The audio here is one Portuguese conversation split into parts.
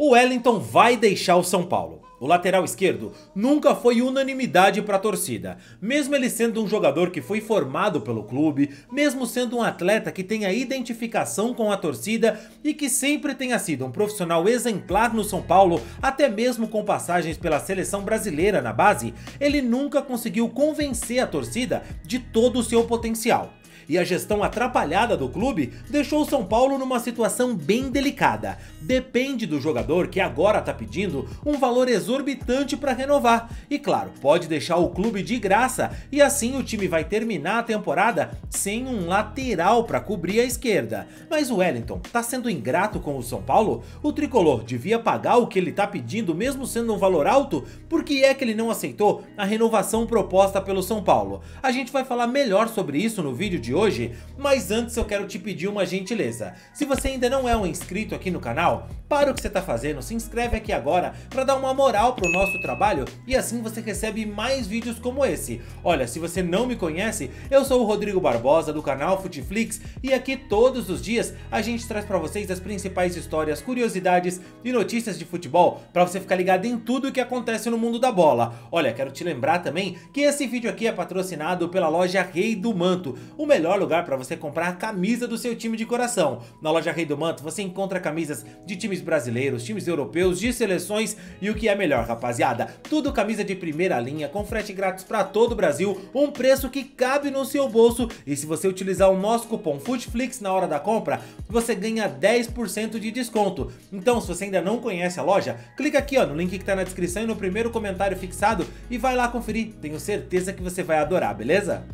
O Wellington vai deixar o São Paulo. O lateral esquerdo nunca foi unanimidade para a torcida, mesmo ele sendo um jogador que foi formado pelo clube, mesmo sendo um atleta que tem a identificação com a torcida e que sempre tenha sido um profissional exemplar no São Paulo, até mesmo com passagens pela seleção brasileira na base, ele nunca conseguiu convencer a torcida de todo o seu potencial. E a gestão atrapalhada do clube deixou o São Paulo numa situação bem delicada. Depende do jogador, que agora tá pedindo um valor exorbitante para renovar. E claro, pode deixar o clube de graça e assim o time vai terminar a temporada sem um lateral para cobrir a esquerda. Mas o Wellington tá sendo ingrato com o São Paulo? O tricolor devia pagar o que ele tá pedindo mesmo sendo um valor alto? Por que é que ele não aceitou a renovação proposta pelo São Paulo? A gente vai falar melhor sobre isso no vídeo de hoje, mas antes eu quero te pedir uma gentileza. Se você ainda não é um inscrito aqui no canal, para o que você está fazendo, se inscreve aqui agora para dar uma moral pro nosso trabalho e assim você recebe mais vídeos como esse. Olha, se você não me conhece, eu sou o Rodrigo Barbosa do canal Futeflix e aqui todos os dias a gente traz para vocês as principais histórias, curiosidades e notícias de futebol para você ficar ligado em tudo o que acontece no mundo da bola. Olha, quero te lembrar também que esse vídeo aqui é patrocinado pela loja Rei do Manto, o melhor lugar para você comprar a camisa do seu time de coração. Na loja Rei do Manto você encontra camisas de times brasileiros, times europeus, de seleções e o que é melhor, rapaziada, tudo camisa de primeira linha, com frete grátis para todo o Brasil, um preço que cabe no seu bolso e se você utilizar o nosso cupom FUTEFLIX na hora da compra, você ganha 10% de desconto. Então se você ainda não conhece a loja, clica aqui ó, no link que tá na descrição e no primeiro comentário fixado e vai lá conferir, tenho certeza que você vai adorar, beleza?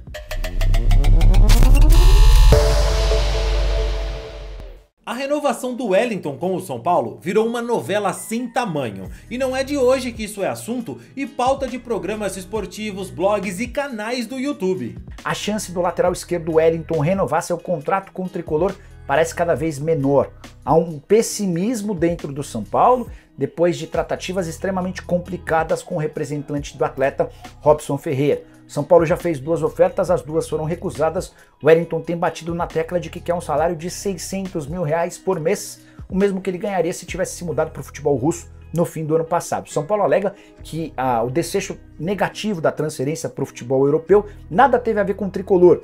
A renovação do Wellington com o São Paulo virou uma novela sem tamanho, e não é de hoje que isso é assunto e pauta de programas esportivos, blogs e canais do YouTube. A chance do lateral esquerdo Wellington renovar seu contrato com o tricolor parece cada vez menor. Há um pessimismo dentro do São Paulo, depois de tratativas extremamente complicadas com o representante do atleta Robson Ferreira. São Paulo já fez 2 ofertas, as 2 foram recusadas. O Wellington tem batido na tecla de que quer um salário de 600 mil reais por mês, o mesmo que ele ganharia se tivesse se mudado para o futebol russo no fim do ano passado. São Paulo alega que o desfecho negativo da transferência para o futebol europeu nada teve a ver com o tricolor.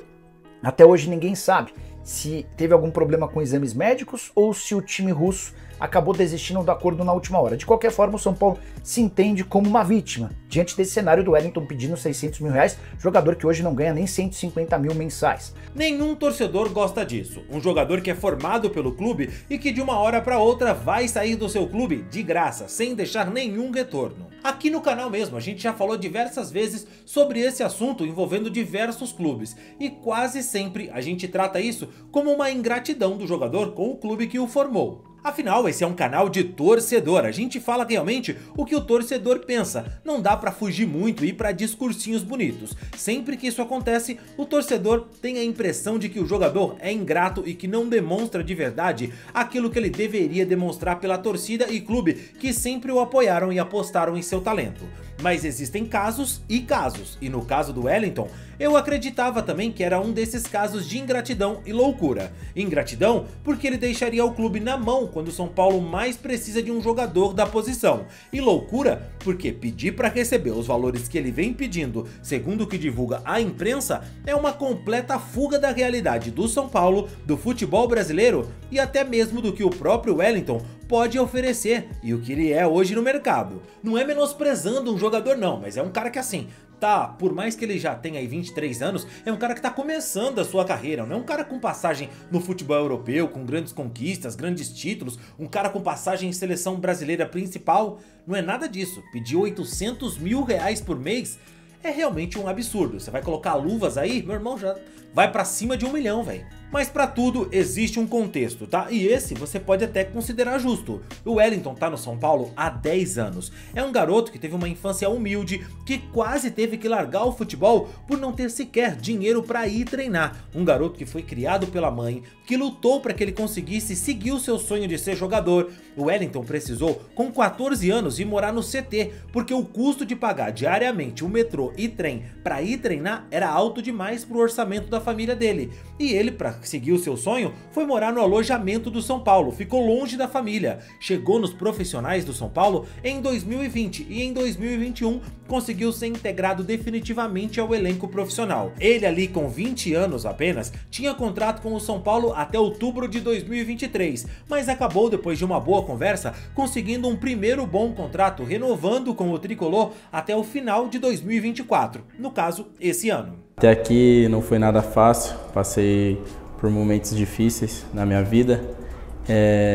Até hoje ninguém sabe se teve algum problema com exames médicos ou se o time russo acabou desistindo do acordo na última hora. De qualquer forma, o São Paulo se entende como uma vítima diante desse cenário do Wellington pedindo 600 mil reais, jogador que hoje não ganha nem 150 mil mensais. Nenhum torcedor gosta disso. Um jogador que é formado pelo clube e que de uma hora para outra vai sair do seu clube de graça, sem deixar nenhum retorno. Aqui no canal mesmo a gente já falou diversas vezes sobre esse assunto envolvendo diversos clubes e quase sempre a gente trata isso como uma ingratidão do jogador com o clube que o formou. Afinal, esse é um canal de torcedor, a gente fala realmente o que o torcedor pensa, não dá pra fugir muito e ir pra discursinhos bonitos. Sempre que isso acontece, o torcedor tem a impressão de que o jogador é ingrato e que não demonstra de verdade aquilo que ele deveria demonstrar pela torcida e clube que sempre o apoiaram e apostaram em seu talento. Mas existem casos e no caso do Wellington, eu acreditava também que era um desses casos de ingratidão e loucura. Ingratidão porque ele deixaria o clube na mão quando o São Paulo mais precisa de um jogador da posição. E loucura porque pedir para receber os valores que ele vem pedindo, segundo o que divulga a imprensa, é uma completa fuga da realidade do São Paulo, do futebol brasileiro e até mesmo do que o próprio Wellington pode oferecer e o que ele é hoje no mercado. Não é menosprezando um jogador não, mas é um cara que assim, tá, por mais que ele já tenha aí 23 anos, é um cara que tá começando a sua carreira, não é um cara com passagem no futebol europeu, com grandes conquistas, grandes títulos, um cara com passagem em seleção brasileira principal, não é nada disso. Pedir 800 mil reais por mês é realmente um absurdo. Você vai colocar luvas aí, meu irmão, já vai pra cima de 1 milhão, velho. Mas pra tudo existe um contexto, tá? E esse você pode até considerar justo. O Wellington tá no São Paulo há 10 anos. É um garoto que teve uma infância humilde, que quase teve que largar o futebol por não ter sequer dinheiro pra ir treinar. Um garoto que foi criado pela mãe, que lutou para que ele conseguisse seguir o seu sonho de ser jogador. O Wellington precisou, com 14 anos, ir morar no CT, porque o custo de pagar diariamente o metrô e trem pra ir treinar era alto demais pro orçamento da família dele. E ele, pra seguiu seu sonho foi morar no alojamento do São Paulo, ficou longe da família, chegou nos profissionais do São Paulo em 2020 e em 2021 conseguiu ser integrado definitivamente ao elenco profissional. Ele ali com 20 anos apenas, tinha contrato com o São Paulo até outubro de 2023, mas acabou depois de uma boa conversa conseguindo um primeiro bom contrato, renovando com o tricolor até o final de 2024, no caso, esse ano. Até aqui não foi nada fácil, passei por momentos difíceis na minha vida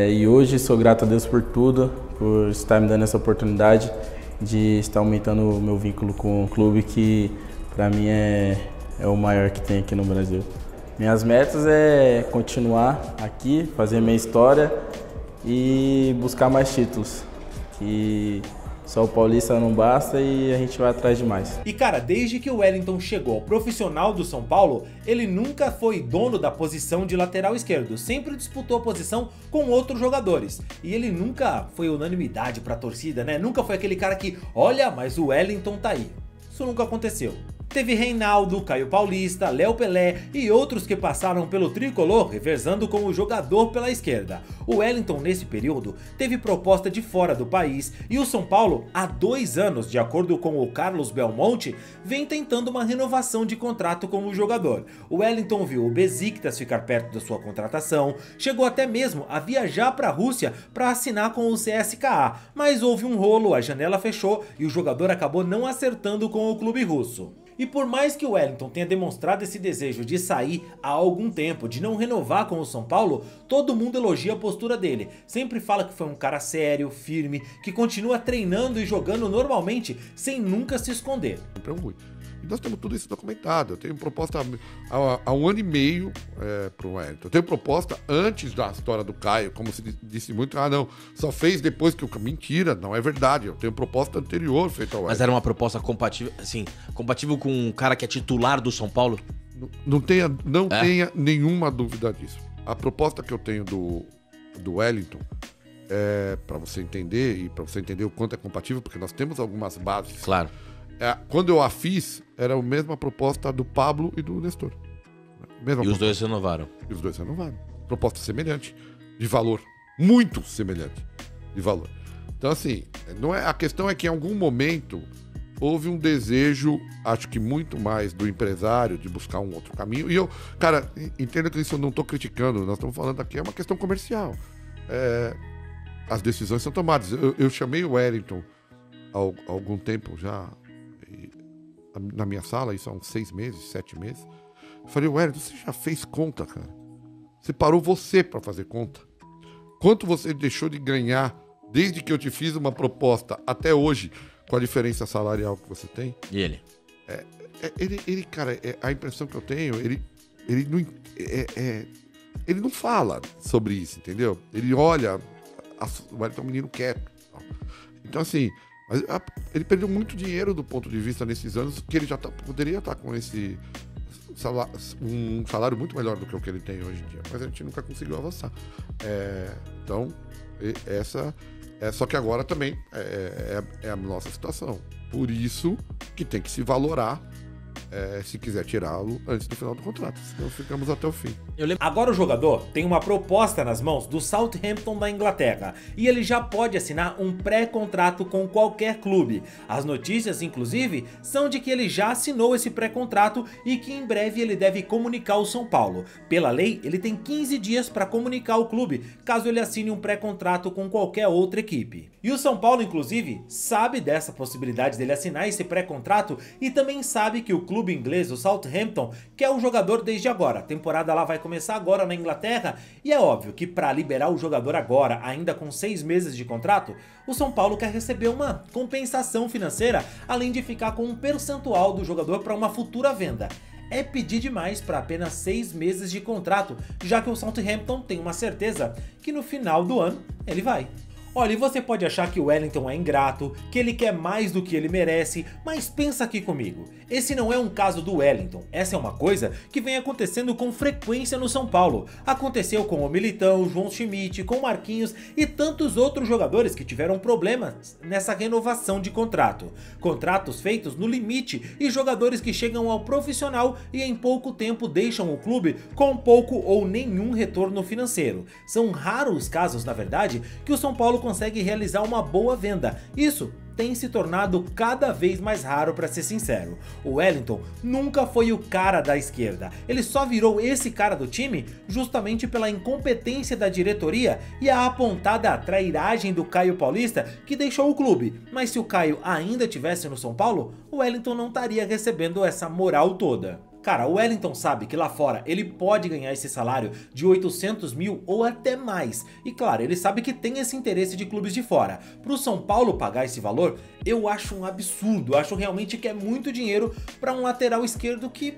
e hoje sou grato a Deus por tudo, por estar me dando essa oportunidade de estar aumentando o meu vínculo com o clube que para mim é o maior que tem aqui no Brasil. Minhas metas é continuar aqui, fazer minha história e buscar mais títulos, que só o paulista não basta e a gente vai atrás de mais. E cara, desde que o Wellington chegou ao profissional do São Paulo, ele nunca foi dono da posição de lateral esquerdo, sempre disputou a posição com outros jogadores. E ele nunca foi unanimidade pra torcida, né? Nunca foi aquele cara que, olha, mas o Wellington tá aí. Isso nunca aconteceu. Teve Reinaldo, Caio Paulista, Léo Pelé e outros que passaram pelo tricolor revezando como jogador pela esquerda. O Wellington nesse período teve proposta de fora do país e o São Paulo há 2 anos, de acordo com o Carlos Belmonte, vem tentando uma renovação de contrato com o jogador. O Wellington viu o Besiktas ficar perto da sua contratação, chegou até mesmo a viajar para a Rússia para assinar com o CSKA, mas houve um rolo, a janela fechou e o jogador acabou não acertando com o clube russo. E por mais que o Wellington tenha demonstrado esse desejo de sair há algum tempo, de não renovar com o São Paulo, todo mundo elogia a postura dele. Sempre fala que foi um cara sério, firme, que continua treinando e jogando normalmente, sem nunca se esconder. E nós temos tudo isso documentado. Eu tenho proposta há 1 ano e meio para o Wellington. Eu tenho proposta antes da história do Caio, como se disse muito, não, só fez depois que o... Mentira, não é verdade. Eu tenho proposta anterior feita ao Wellington. Mas era uma proposta compatível, assim, compatível com um cara que é titular do São Paulo? Não tenha nenhuma dúvida disso. A proposta que eu tenho do Wellington, para você entender, e para você entender o quanto é compatível, porque nós temos algumas bases. Claro. Quando eu a fiz, era a mesma proposta do Pablo e do Nestor. E os dois renovaram? E os dois renovaram. Proposta semelhante, de valor. Muito semelhante de valor. Então, assim, a questão é que em algum momento houve um desejo, acho que muito mais do empresário, de buscar um outro caminho. E eu, cara, entenda que isso eu não estou criticando, nós estamos falando aqui, é uma questão comercial. As decisões são tomadas. Eu chamei o Wellington há algum tempo já, na minha sala, isso há uns 6 meses, 7 meses. Eu falei, Wellington, você já fez conta, cara? Você parou você para fazer conta? Quanto você deixou de ganhar desde que eu te fiz uma proposta até hoje, com a diferença salarial que você tem? E ele? Ele, cara, a impressão que eu tenho, ele não fala sobre isso, entendeu? Ele olha, o Wellington é um menino quieto. Então, assim, mas ele perdeu muito dinheiro do ponto de vista nesses anos, que ele já poderia estar com um salário muito melhor do que o que ele tem hoje em dia, mas a gente nunca conseguiu avançar. Então, só que agora também é a nossa situação. Por isso que tem que se valorar, se quiser tirá-lo antes do final do contrato, senão ficamos até o fim. Agora o jogador tem uma proposta nas mãos do Southampton da Inglaterra e ele já pode assinar um pré-contrato com qualquer clube. As notícias, inclusive, são de que ele já assinou esse pré-contrato e que em breve ele deve comunicar ao São Paulo. Pela lei, ele tem 15 dias para comunicar ao clube, caso ele assine um pré-contrato com qualquer outra equipe. E o São Paulo, inclusive, sabe dessa possibilidade dele assinar esse pré-contrato e também sabe que o clube inglês, o Southampton, quer o jogador desde agora. A temporada lá vai começar agora na Inglaterra e é óbvio que para liberar o jogador agora, ainda com 6 meses de contrato, o São Paulo quer receber uma compensação financeira, além de ficar com um percentual do jogador para uma futura venda. É pedir demais para apenas 6 meses de contrato, já que o Southampton tem uma certeza que no final do ano ele vai. Olha, e você pode achar que o Wellington é ingrato, que ele quer mais do que ele merece, mas pensa aqui comigo. Esse não é um caso do Wellington, essa é uma coisa que vem acontecendo com frequência no São Paulo. Aconteceu com o Militão, João Schmidt, com o Marquinhos e tantos outros jogadores que tiveram problemas nessa renovação de contrato. Contratos feitos no limite e jogadores que chegam ao profissional e em pouco tempo deixam o clube com pouco ou nenhum retorno financeiro. São raros os casos, na verdade, que o São Paulo consegue realizar uma boa venda. Isso tem se tornado cada vez mais raro, para ser sincero. O Wellington nunca foi o cara da esquerda, ele só virou esse cara do time justamente pela incompetência da diretoria e a apontada trairagem do Caio Paulista, que deixou o clube. Mas se o Caio ainda estivesse no São Paulo, o Wellington não estaria recebendo essa moral toda. Cara, o Wellington sabe que lá fora ele pode ganhar esse salário de 800 mil ou até mais. E claro, ele sabe que tem esse interesse de clubes de fora. Pro São Paulo pagar esse valor, eu acho um absurdo. Eu acho realmente que é muito dinheiro para um lateral esquerdo que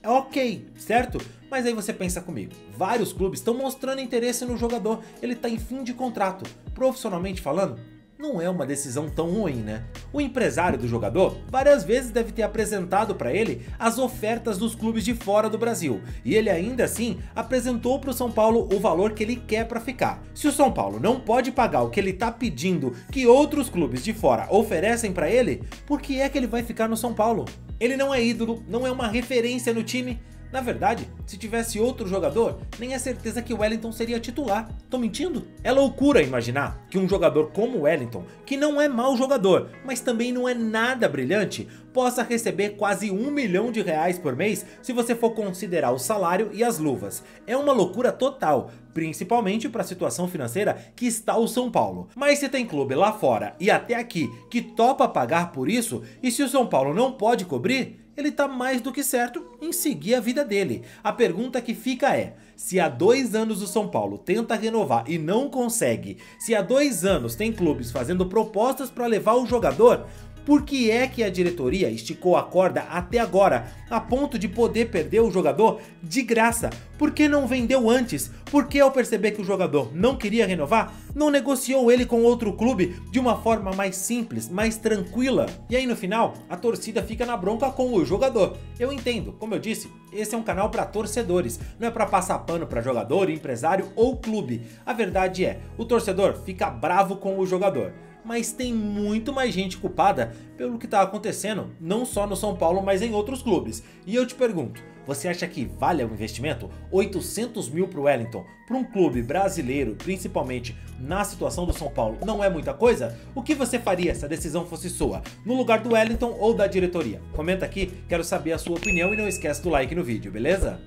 é ok, certo? Mas aí você pensa comigo, vários clubes estão mostrando interesse no jogador, ele tá em fim de contrato. Profissionalmente falando, não é uma decisão tão ruim, né? O empresário do jogador várias vezes deve ter apresentado para ele as ofertas dos clubes de fora do Brasil, e ele ainda assim apresentou para o São Paulo o valor que ele quer para ficar. Se o São Paulo não pode pagar o que ele tá pedindo que outros clubes de fora oferecem para ele, por que é que ele vai ficar no São Paulo? Ele não é ídolo, não é uma referência no time. Na verdade, se tivesse outro jogador, nem é certeza que o Wellington seria titular. Tô mentindo? É loucura imaginar que um jogador como o Wellington, que não é mau jogador, mas também não é nada brilhante, possa receber quase R$1 milhão por mês se você for considerar o salário e as luvas. É uma loucura total, principalmente para a situação financeira que está o São Paulo. Mas se tem clube lá fora e até aqui que topa pagar por isso, e se o São Paulo não pode cobrir, ele tá mais do que certo em seguir a vida dele. A pergunta que fica é, se há 2 anos o São Paulo tenta renovar e não consegue, se há 2 anos tem clubes fazendo propostas para levar o jogador, por que é que a diretoria esticou a corda até agora, a ponto de poder perder o jogador de graça? Por que não vendeu antes? Por que ao perceber que o jogador não queria renovar, não negociou ele com outro clube de uma forma mais simples, mais tranquila? E aí no final, a torcida fica na bronca com o jogador. Eu entendo, como eu disse, esse é um canal para torcedores, não é para passar pano para jogador, empresário ou clube. A verdade é, o torcedor fica bravo com o jogador. Mas tem muito mais gente culpada pelo que está acontecendo, não só no São Paulo, mas em outros clubes. E eu te pergunto, você acha que vale o investimento? 800 mil para o Wellington, para um clube brasileiro, principalmente na situação do São Paulo, não é muita coisa? O que você faria se a decisão fosse sua, no lugar do Wellington ou da diretoria? Comenta aqui, quero saber a sua opinião e não esquece do like no vídeo, beleza?